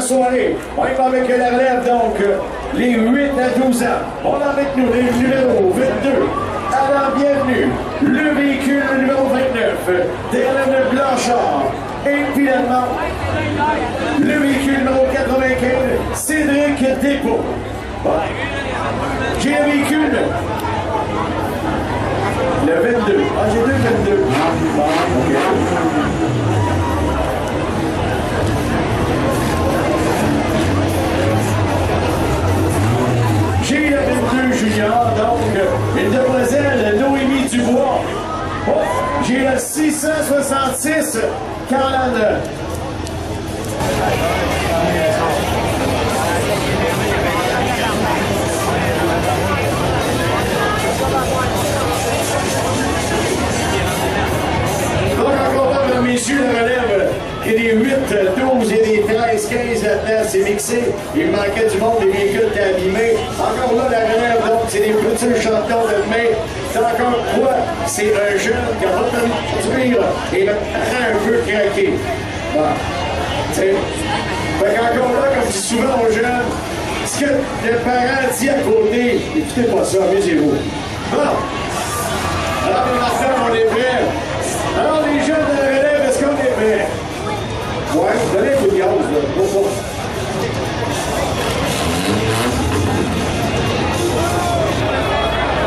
soirée. On y va avec la relève, donc, les 8 à 12 ans. On a avec nous les numéros 22. Alors, bienvenue, le véhicule numéro 29, Dérène Blanchard. Et finalement, le véhicule numéro 95, Cédric Despaux. Bon. J'ai un véhicule. Le 22. Ah, j'ai deux 22. Bon, OK. J'ai le 22 junior, donc, une demoiselle Noémie Dubois. Oh, j'ai le 666 Caroline. Donc, encore là, messieurs, la relève, il y a des 8, 12 et des 13, 15 là-dedans, c'est mixé. Il manquait du monde, les véhicules étaient abîmés. Encore là, la relève, donc, c'est des petits champions de demain. C'est encore quoi? C'est un jeune qui a pas de conduire et maintenant un peu craqué. Bon, tu sais. Fait qu'encore là, comme je dis souvent aux jeunes, ce que le parent dit à côté, écoutez pas ça, amusez-vous. Bon. Alors, les enfants, on est prêts. Alors, les jeunes de la relève, est-ce qu'on est prêts? Ouais, donnez un coup de gaz, là. Bonsoir.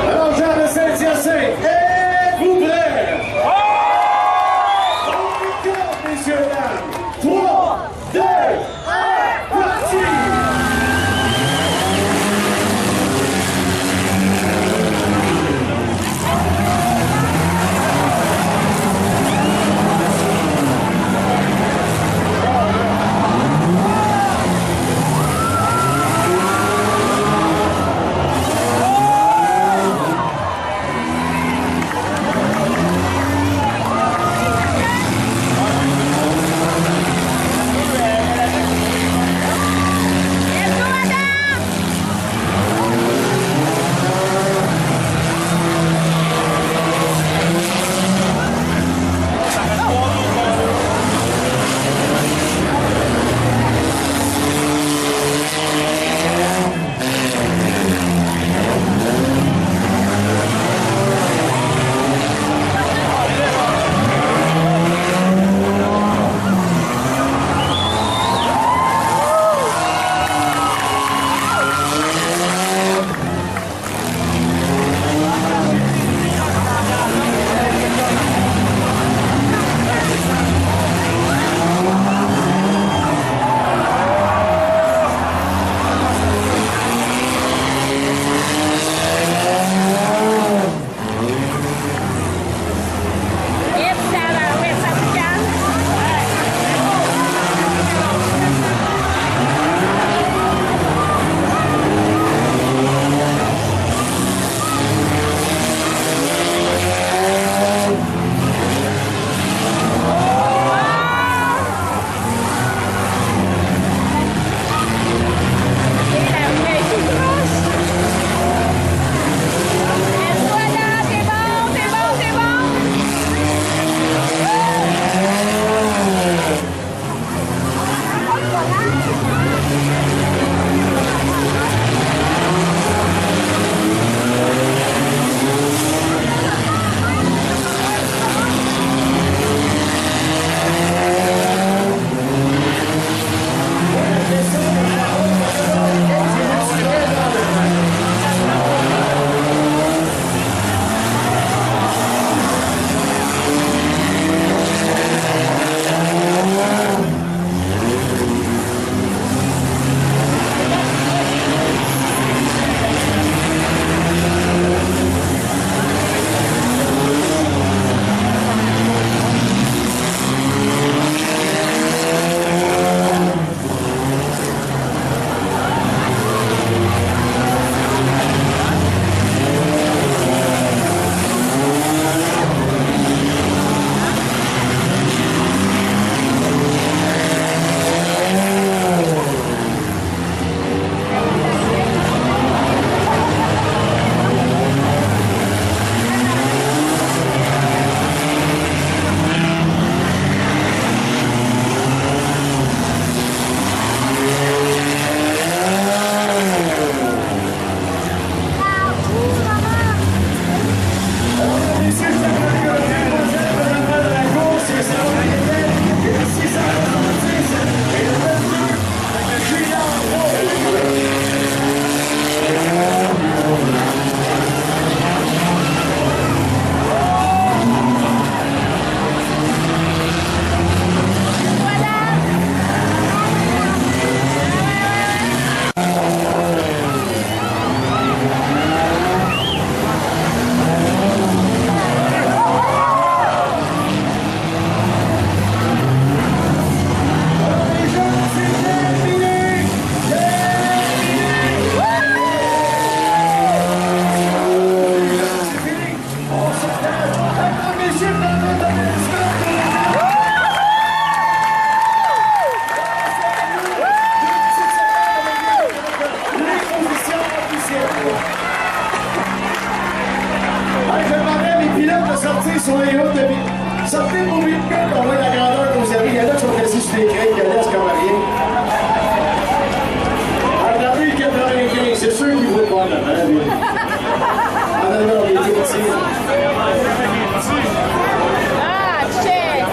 Alors, Jean de Saint-Hyacinthe, êtes-vous prêts? On regarde, messieurs, dames. 3, 2, 1, parti! sur les routes de vie. Sortez vos véhicules, on voit la grandeur que vous avez. Il y en a qui sont assis sur les crêtes, qui laissent comme rien. Regardez le 95, c'est sûr qu'il vaut pas là-bas, lui. Ah non, non, il est tout petit. Ah, check!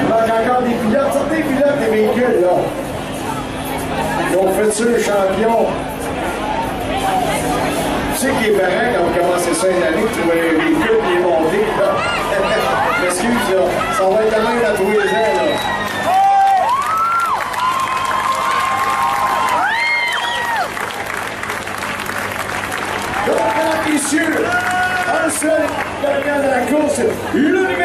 Il manque encore des pilotes. Sortez les pilotes des véhicules, là. Ils ont fait ça, le champion. Tu sais qu'il est parent quand on commence ça une année, tu vois les véhicules qui est monté, là. Excuse, là. Ça va être la même à tous les ans, là. Donc, mesdames, messieurs, un seul gagnant de la course, le numéro